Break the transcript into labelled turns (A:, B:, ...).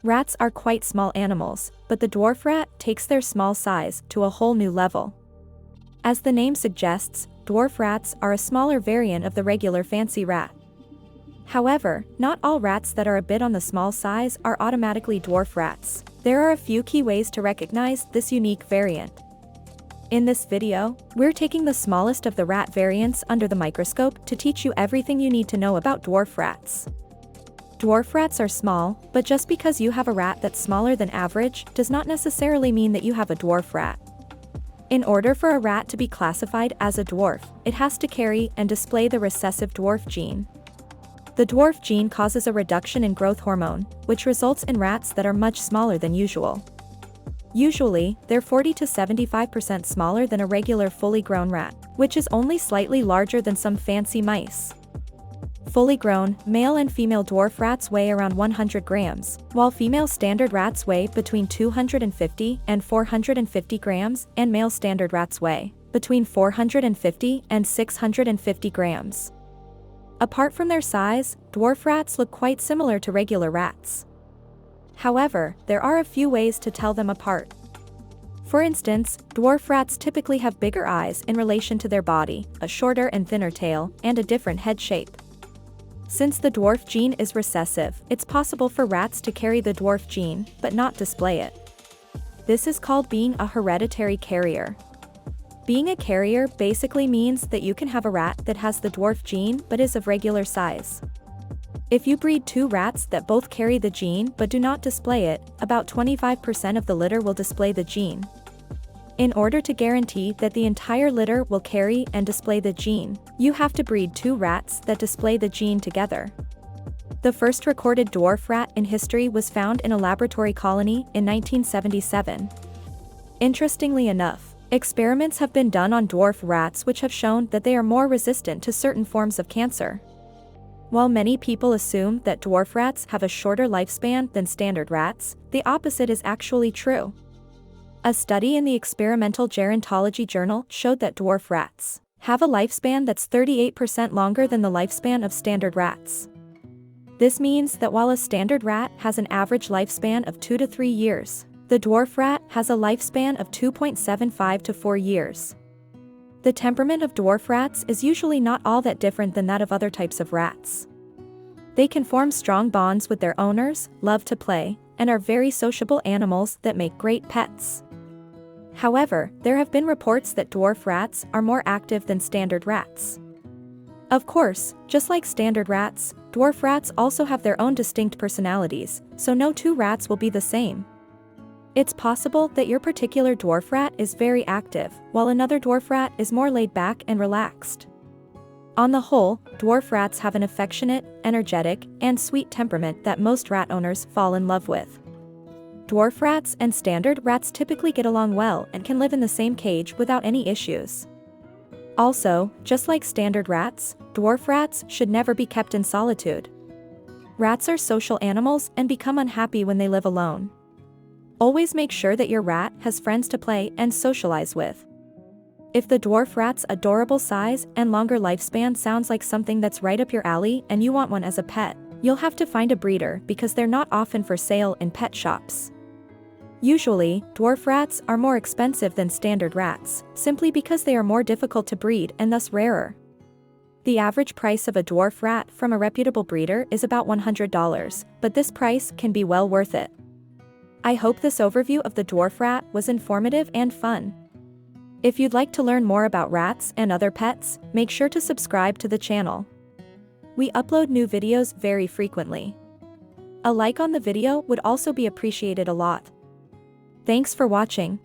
A: Rats are quite small animals, but the dwarf rat takes their small size to a whole new level. As the name suggests, dwarf rats are a smaller variant of the regular fancy rat. However, not all rats that are a bit on the small size are automatically dwarf rats. There are a few key ways to recognize this unique variant. In this video, we're taking the smallest of the rat variants under the microscope to teach you everything you need to know about dwarf rats. Dwarf rats are small, but just because you have a rat that's smaller than average does not necessarily mean that you have a dwarf rat. In order for a rat to be classified as a dwarf, it has to carry and display the recessive dwarf gene. The dwarf gene causes a reduction in growth hormone, which results in rats that are much smaller than usual. Usually, they're 40 to 75% smaller than a regular fully grown rat, which is only slightly larger than some fancy mice. Fully grown, male and female dwarf rats weigh around 100 grams, while female standard rats weigh between 250 and 450 grams, and male standard rats weigh between 450 and 650 grams. Apart from their size, dwarf rats look quite similar to regular rats. However, there are a few ways to tell them apart. For instance, dwarf rats typically have bigger eyes in relation to their body, a shorter and thinner tail, and a different head shape. Since the dwarf gene is recessive, it's possible for rats to carry the dwarf gene, but not display it. This is called being a hereditary carrier. Being a carrier basically means that you can have a rat that has the dwarf gene but is of regular size. If you breed two rats that both carry the gene but do not display it, about 25% of the litter will display the gene. In order to guarantee that the entire litter will carry and display the gene, you have to breed two rats that display the gene together. The first recorded dwarf rat in history was found in a laboratory colony in 1977. Interestingly enough, experiments have been done on dwarf rats which have shown that they are more resistant to certain forms of cancer. While many people assume that dwarf rats have a shorter lifespan than standard rats, the opposite is actually true. A study in the Experimental Gerontology Journal showed that dwarf rats have a lifespan that's 38% longer than the lifespan of standard rats. This means that while a standard rat has an average lifespan of 2 to 3 years, the dwarf rat has a lifespan of 2.75 to 4 years. The temperament of dwarf rats is usually not all that different than that of other types of rats. They can form strong bonds with their owners, love to play, and are very sociable animals that make great pets. However, there have been reports that dwarf rats are more active than standard rats. Of course, just like standard rats, dwarf rats also have their own distinct personalities, so no two rats will be the same. It's possible that your particular dwarf rat is very active, while another dwarf rat is more laid back and relaxed. On the whole, dwarf rats have an affectionate, energetic, and sweet temperament that most rat owners fall in love with. Dwarf rats and standard rats typically get along well and can live in the same cage without any issues. Also, just like standard rats, dwarf rats should never be kept in solitude. Rats are social animals and become unhappy when they live alone. Always make sure that your rat has friends to play and socialize with. If the dwarf rat's adorable size and longer lifespan sounds like something that's right up your alley and you want one as a pet, you'll have to find a breeder because they're not often for sale in pet shops. Usually, dwarf rats are more expensive than standard rats, simply because they are more difficult to breed and thus rarer. The average price of a dwarf rat from a reputable breeder is about $100, but this price can be well worth it. I hope this overview of the dwarf rat was informative and fun. If you'd like to learn more about rats and other pets, make sure to subscribe to the channel. We upload new videos very frequently. A like on the video would also be appreciated a lot. Thanks for watching.